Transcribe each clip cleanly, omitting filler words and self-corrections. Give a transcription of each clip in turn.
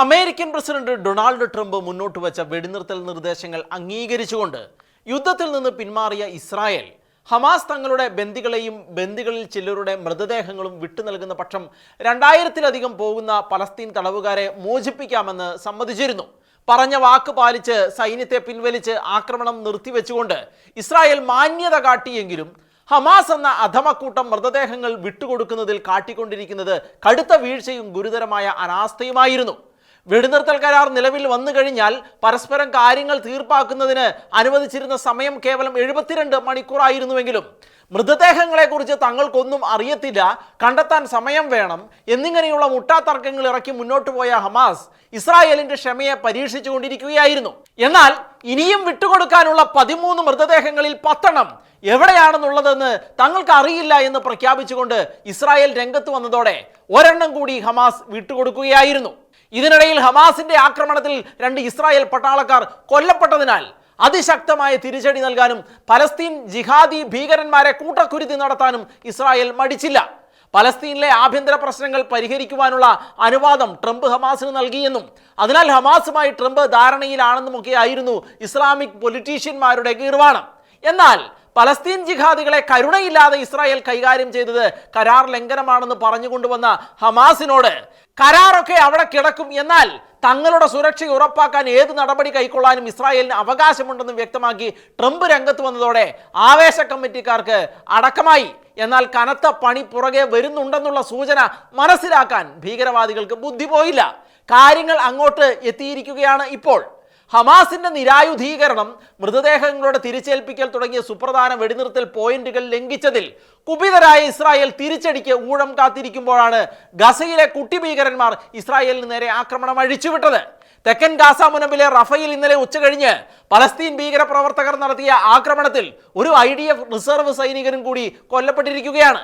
American president Donald Trump മുന്നോട്ട് വെച്ച വെടിനിർത്തൽ നിർദ്ദേശങ്ങൾ അംഗീകരിച്ചുകൊണ്ട് യുദ്ധത്തിൽ നിന്ന് പിന്മാറിയ ഇസ്രായേൽ ഹമാസ് തങ്ങളുടെ ബന്ദികളെയും ബന്ദികളിൽ ചിലരുടെ മൃതദേഹങ്ങളും വിട്ടു നൽകുന്ന പക്ഷം 2000-ലധികം പോകുന്ന പലസ്തീൻ തടവുകാരെ മോചിപ്പിക്കാമെന്ന് സമ്മതിച്ചിരുന്നു. പറഞ്ഞ വാക്ക് പാലിച്ച് സൈന്യത്തെ പിൻവലിച്ച് ആക്രമണം നിർത്തിവെച്ചുകൊണ്ട് ഇസ്രായേൽ മാന്യത കാട്ടിയെങ്കിലും ഹമാസ് എന്ന അധമക്കൂട്ടം മൃതദേഹങ്ങൾ വിട്ടുകൊടുക്കുന്നതിൽ കാട്ടിക്കൊണ്ടിരിക്കുന്നത് കടുത്ത വീഴ്ചയും ഗുരുതരമായ അനാസ്ഥയുമായിരുന്നു. വെടിനിർത്തൽ കരാർ നിലവിൽ വന്നു കഴിഞ്ഞാൽ പരസ്പരം കാര്യങ്ങൾ തീർപ്പാക്കുന്നതിന് അനുവദിച്ചിരുന്ന സമയം കേവലം 72 മണിക്കൂറായിരുന്നുവെങ്കിലും മൃതദേഹങ്ങളെക്കുറിച്ച് തങ്ങൾക്കൊന്നും അറിയത്തില്ല, കണ്ടെത്താൻ സമയം വേണം എന്നിങ്ങനെയുള്ള മുട്ടാത്തർക്കങ്ങൾ ഇറക്കി മുന്നോട്ട് പോയ ഹമാസ് ഇസ്രായേലിന്റെ ക്ഷമയെ പരീക്ഷിച്ചുകൊണ്ടിരിക്കുകയായിരുന്നു. എന്നാൽ ഇനിയും വിട്ടുകൊടുക്കാനുള്ള 13 മൃതദേഹങ്ങളിൽ 10 എവിടെയാണെന്നുള്ളതെന്ന് തങ്ങൾക്ക് അറിയില്ല എന്ന് പ്രഖ്യാപിച്ചുകൊണ്ട് ഇസ്രായേൽ രംഗത്ത് വന്നതോടെ ഒരെണ്ണം കൂടി ഹമാസ് വിട്ടുകൊടുക്കുകയായിരുന്നു. ഇതിനിടയിൽ ഹമാസിന്റെ ആക്രമണത്തിൽ 2 ഇസ്രായേൽ പട്ടാളക്കാർ കൊല്ലപ്പെട്ടതിനാൽ അതിശക്തമായ തിരിച്ചടി നൽകാനും പലസ്തീൻ ജിഹാദി ഭീകരന്മാരെ കൂട്ടക്കുരുതി നടത്താനും ഇസ്രായേൽ മടിച്ചില്ല. പലസ്തീനിലെ ആഭ്യന്തര പ്രശ്നങ്ങൾ പരിഹരിക്കുവാനുള്ള അനുവാദം ട്രംപ് ഹമാസിന് നൽകിയെന്നും അതിനാൽ ഹമാസുമായി ട്രംപ് ധാരണയിലാണെന്നുമൊക്കെയായിരുന്നു ഇസ്ലാമിക് പൊളിറ്റീഷ്യന്മാരുടെ ഗീർവാണം. എന്നാൽ പലസ്തീൻ ജിഹാദികളെ കരുണയില്ലാതെ ഇസ്രായേൽ കൈകാര്യം ചെയ്തത് കരാർ ലംഘനമാണെന്ന് പറഞ്ഞുകൊണ്ടുവന്ന ഹമാസിനോട് കരാറൊക്കെ അവിടെ കിടക്കും, എന്നാൽ തങ്ങളുടെ സുരക്ഷ ഉറപ്പാക്കാൻ ഏത് നടപടി കൈക്കൊള്ളാനും ഇസ്രായേലിന് അവകാശമുണ്ടെന്ന് വ്യക്തമാക്കി ട്രംപ് രംഗത്ത് വന്നതോടെ ആവേശ കമ്മിറ്റിക്കാർക്ക് അടക്കമായി. എന്നാൽ കനത്ത പണി പുറകെ വരുന്നുണ്ടെന്നുള്ള സൂചന മനസ്സിലാക്കാൻ ഭീകരവാദികൾക്ക് ബുദ്ധി പോയില്ല. കാര്യങ്ങൾ അങ്ങോട്ട് എത്തിയിരിക്കുകയാണ് ഇപ്പോൾ. ഹമാസിന്റെ നിരായുധീകരണം, മൃതദേഹങ്ങളുടെ തിരിച്ചേൽപ്പിക്കൽ തുടങ്ങിയ സുപ്രധാന വെടിനിർത്തൽ പോയിന്റുകൾ ലംഘിച്ചതിൽ കുപിതരായ ഇസ്രായേൽ തിരിച്ചടിക്ക് ഊഴം കാത്തിരിക്കുമ്പോഴാണ് ഗസയിലെ കുട്ടി ഭീകരന്മാർ ഇസ്രായേലിന് നേരെ ആക്രമണം അഴിച്ചുവിട്ടത്. തെക്കൻ ഗാസ മുനമ്പിലെ റഫയിൽ ഇന്നലെ ഉച്ചകഴിഞ്ഞ് പലസ്തീൻ ഭീകര പ്രവർത്തകർ നടത്തിയ ആക്രമണത്തിൽ ഒരു IDF റിസർവ് സൈനികനും കൂടി കൊല്ലപ്പെട്ടിരിക്കുകയാണ്.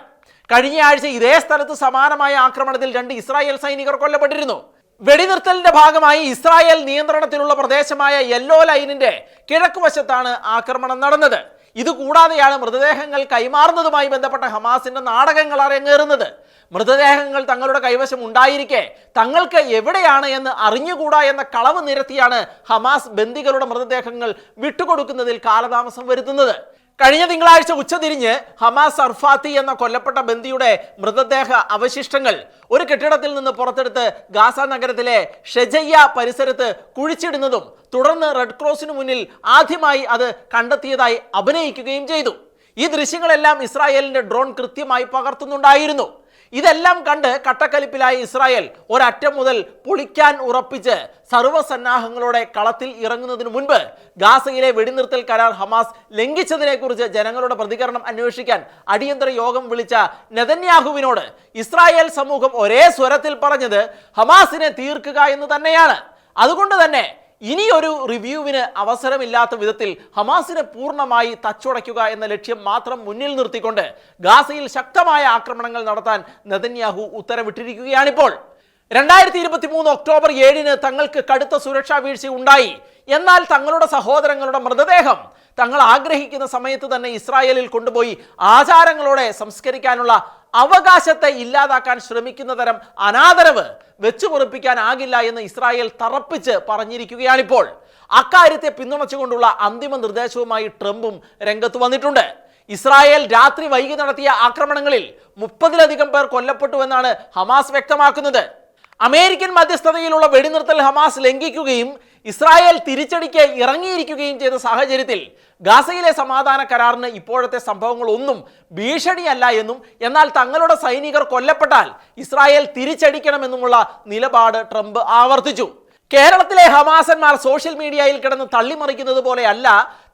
കഴിഞ്ഞ ആഴ്ച ഇതേ സ്ഥലത്ത് സമാനമായ ആക്രമണത്തിൽ 2 ഇസ്രായേൽ സൈനികർ കൊല്ലപ്പെട്ടിരുന്നു. വെടിനിർത്തലിന്റെ ഭാഗമായി ഇസ്രായേൽ നിയന്ത്രണത്തിലുള്ള പ്രദേശമായ യെല്ലോ ലൈനിന്റെ കിഴക്കുവശത്താണ് ആക്രമണം നടന്നത്. ഇതുകൂടാതെയാണ് മൃതദേഹങ്ങൾ കൈമാറുന്നതുമായി ബന്ധപ്പെട്ട ഹമാസിന്റെ നാടകങ്ങൾ അരങ്ങേറുന്നത്. മൃതദേഹങ്ങൾ തങ്ങളുടെ കൈവശം ഉണ്ടായിരിക്കെ തങ്ങൾക്ക് എവിടെയാണ് എന്ന് അറിഞ്ഞുകൂടാ എന്ന കളവ് നിരത്തിയാണ് ഹമാസ് ബന്ദികളുടെ മൃതദേഹങ്ങൾ വിട്ടുകൊടുക്കുന്നതിൽ കാലതാമസം വരുത്തുന്നത്. കഴിഞ്ഞ തിങ്കളാഴ്ച ഉച്ചതിരിഞ്ഞ് ഹമാസ് അർഫാത്തി എന്ന കൊല്ലപ്പെട്ട ബന്ദിയുടെ മൃതദേഹ അവശിഷ്ടങ്ങൾ ഒരു കെട്ടിടത്തിൽ നിന്ന് പുറത്തെടുത്ത് ഗാസ നഗരത്തിലെ ഷെജയ്യ പരിസരത്ത് കുഴിച്ചിടുന്നതും തുടർന്ന് റെഡ് ക്രോസിന് മുന്നിൽ ആദ്യമായി അത് കണ്ടെത്തിയതായി അഭിനയിക്കുകയും ചെയ്തു. ഈ ദൃശ്യങ്ങളെല്ലാം ഇസ്രായേലിന്റെ ഡ്രോൺ കൃത്യമായി പകർത്തുന്നുണ്ടായിരുന്നു. ഇതെല്ലാം കണ്ട് കട്ടക്കലിപ്പിലായ ഇസ്രായേൽ ഒരറ്റം മുതൽ പൊളിക്കാൻ ഉറപ്പിച്ച് സർവ്വസന്നാഹങ്ങളോടെ കളത്തിൽ ഇറങ്ങുന്നതിന് മുൻപ് ഗാസയിലെ വെടിനിർത്തൽ കരാർ ഹമാസ് ലംഘിച്ചതിനെക്കുറിച്ച് ജനങ്ങളുടെ പ്രതികരണം അന്വേഷിക്കാൻ അടിയന്തര യോഗം വിളിച്ച നെതന്യാഹുവിനോട് ഇസ്രായേൽ സമൂഹം ഒരേ സ്വരത്തിൽ പറഞ്ഞത് ഹമാസിനെ തീർക്കുക എന്ന് തന്നെയാണ്. അതുകൊണ്ട് തന്നെ ഇനിയൊരു റിവ്യൂവിന് അവസരമില്ലാത്ത വിധത്തിൽ ഹമാസിനെ പൂർണ്ണമായി തച്ചുടയ്ക്കുക എന്ന ലക്ഷ്യം മാത്രം മുന്നിൽ നിർത്തിക്കൊണ്ട് ഗാസയിൽ ശക്തമായ ആക്രമണങ്ങൾ നടത്താൻ നെതന്യാഹു ഉത്തരവിട്ടിരിക്കുകയാണിപ്പോൾ. 2023 ഒക്ടോബർ 7-ന് തങ്ങൾക്ക് കടുത്ത സുരക്ഷാ വീഴ്ച ഉണ്ടായി, എന്നാൽ തങ്ങളുടെ സഹോദരങ്ങളുടെ മൃതദേഹം തങ്ങൾ ആഗ്രഹിക്കുന്ന സമയത്ത് തന്നെ ഇസ്രായേലിൽ കൊണ്ടുപോയി ആചാരങ്ങളോടെ സംസ്കരിക്കാനുള്ള അവകാശത്തെ ഇല്ലാതാക്കാൻ ശ്രമിക്കുന്ന തരം അനാദരവ് വെച്ചു പൊറുപ്പിക്കാനാകില്ല എന്ന് ഇസ്രായേൽ തറപ്പിച്ച് പറഞ്ഞിരിക്കുകയാണിപ്പോൾ. അക്കാര്യത്തെ പിന്തുണച്ചുകൊണ്ടുള്ള അന്തിമ നിർദ്ദേശവുമായി ട്രംപും രംഗത്ത് വന്നിട്ടുണ്ട്. ഇസ്രായേൽ രാത്രി വൈകി നടത്തിയ ആക്രമണങ്ങളിൽ 30-ലധികം പേർ കൊല്ലപ്പെട്ടുവെന്നാണ് ഹമാസ് വ്യക്തമാക്കുന്നത്. അമേരിക്കൻ മധ്യസ്ഥതയിലുള്ള വെടിനിർത്തൽ ഹമാസ് ലംഘിക്കുകയും ഇസ്രായേൽ തിരിച്ചടിക്ക് ഇറങ്ങിയിരിക്കുകയും ചെയ്ത സാഹചര്യത്തിൽ ഗാസയിലെ സമാധാന കരാറിന് ഇപ്പോഴത്തെ സംഭവങ്ങളൊന്നും ഭീഷണിയല്ല എന്നും എന്നാൽ തങ്ങളുടെ സൈനികർ കൊല്ലപ്പെട്ടാൽ ഇസ്രായേൽ തിരിച്ചടിക്കണമെന്നുമുള്ള നിലപാട് ട്രംപ് ആവർത്തിച്ചു. കേരളത്തിലെ ഹമാസന്മാർ സോഷ്യൽ മീഡിയയിൽ കിടന്ന് തള്ളിമറിക്കുന്നത് പോലെയല്ല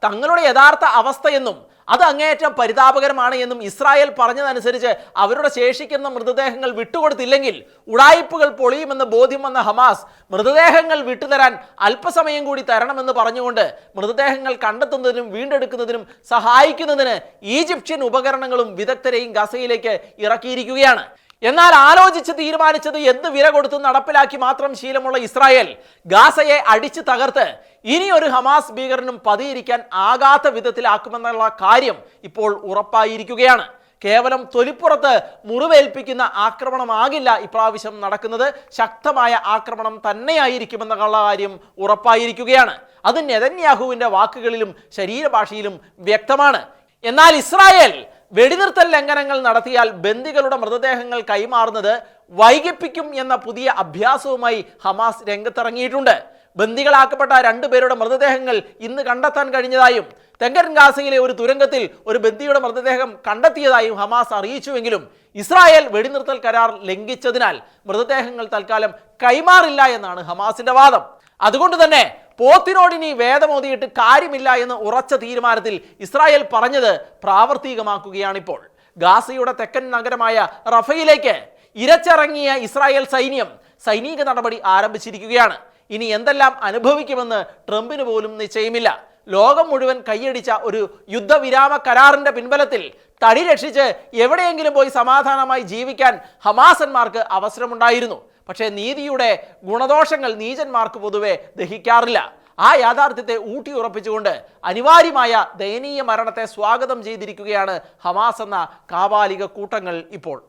തങ്ങളുടെ യഥാർത്ഥ അവസ്ഥയെന്നും അത് അങ്ങേയറ്റം പരിതാപകരമാണ് എന്നും ഇസ്രായേൽ പറഞ്ഞതനുസരിച്ച് അവരുടെ ശേഷിക്കുന്ന മൃതദേഹങ്ങൾ വിട്ടുകൊടുത്തില്ലെങ്കിൽ ഉടായിപ്പുകൾ പൊളിയുമെന്ന് ബോധ്യം വന്ന ഹമാസ് മൃതദേഹങ്ങൾ വിട്ടുതരാൻ അല്പസമയം കൂടി തരണമെന്ന് പറഞ്ഞുകൊണ്ട് മൃതദേഹങ്ങൾ കണ്ടെത്തുന്നതിനും വീണ്ടെടുക്കുന്നതിനും സഹായിക്കുന്നതിന് ഈജിപ്ഷ്യൻ ഉപകരണങ്ങളും വിദഗ്ധരെയും ഗസയിലേക്ക് ഇറക്കിയിരിക്കുകയാണ്. എന്നാൽ ആലോചിച്ച് തീരുമാനിച്ചത് എന്ത് വില കൊടുത്ത് നടപ്പിലാക്കി മാത്രം ശീലമുള്ള ഇസ്രായേൽ ഗാസയെ അടിച്ചു തകർത്ത് ഇനിയൊരു ഹമാസ് ഭീകരനും പതിയിരിക്കാൻ ആകാത്ത വിധത്തിലാക്കുമെന്നുള്ള കാര്യം ഇപ്പോൾ ഉറപ്പായിരിക്കുകയാണ്. കേവലം തൊലിപ്പുറത്ത് മുറിവേൽപ്പിക്കുന്ന ആക്രമണമാകില്ല ഇപ്രാവശ്യം നടക്കുന്നത്. ശക്തമായ ആക്രമണം തന്നെയായിരിക്കുമെന്ന കാര്യം ഉറപ്പായിരിക്കുകയാണ്. അത് നെതന്യാഹുവിൻ്റെ വാക്കുകളിലും ശരീരഭാഷയിലും വ്യക്തമാണ്. എന്നാൽ ഇസ്രായേൽ വെടിനിർത്തൽ ലംഘനങ്ങൾ നടത്തിയാൽ ബന്ദികളുടെ മൃതദേഹങ്ങൾ കൈമാറുന്നത് വൈകിപ്പിക്കും എന്ന പുതിയ അഭ്യാസവുമായി ഹമാസ് രംഗത്തിറങ്ങിയിട്ടുണ്ട്. ബന്ദികളാക്കപ്പെട്ട 2 പേരുടെ മൃതദേഹങ്ങൾ ഇന്ന് കണ്ടെത്താൻ കഴിഞ്ഞതായും തെക്കൻ ഗാസയിലെ ഒരു തുരങ്കത്തിൽ ഒരു ബന്ദിയുടെ മൃതദേഹം കണ്ടെത്തിയതായും ഹമാസ് അറിയിച്ചുവെങ്കിലും ഇസ്രായേൽ വെടിനിർത്തൽ കരാർ ലംഘിച്ചതിനാൽ മൃതദേഹങ്ങൾ തൽക്കാലം കൈമാറില്ല എന്നാണ് ഹമാസിന്റെ വാദം. അതുകൊണ്ട് തന്നെ പോത്തിനോടിനി വേദമോതിയിട്ട് കാര്യമില്ല എന്ന് ഉറച്ച തീരുമാനത്തിൽ ഇസ്രായേൽ പറഞ്ഞത് പ്രാവർത്തികമാക്കുകയാണിപ്പോൾ. ഗാസയുടെ തെക്കൻ നഗരമായ റഫയിലേക്ക് ഇരച്ചിറങ്ങിയ ഇസ്രായേൽ സൈനിക നടപടി ആരംഭിച്ചിരിക്കുകയാണ്. ഇനി എന്തെല്ലാം അനുഭവിക്കുമെന്ന് ട്രംപിന് പോലും നിശ്ചയമില്ല. ലോകം മുഴുവൻ കൈയടിച്ച ഒരു യുദ്ധവിരാമ കരാറിന്റെ പിൻബലത്തിൽ തടി രക്ഷിച്ച് എവിടെയെങ്കിലും പോയി സമാധാനമായി ജീവിക്കാൻ ഹമാസന്മാർക്ക് അവസരമുണ്ടായിരുന്നു. പക്ഷേ നീതിയുടെ ഗുണദോഷങ്ങൾ നീചന്മാർക്ക് പൊതുവെ ദഹിക്കാറില്ല. ആ യാഥാർത്ഥ്യത്തെ ഊട്ടിയുറപ്പിച്ചുകൊണ്ട് അനിവാര്യമായ ദയനീയ മരണത്തെ സ്വാഗതം ചെയ്തിരിക്കുകയാണ് ഹമാസ് എന്ന കാബാലിക കൂട്ടങ്ങൾ ഇപ്പോൾ.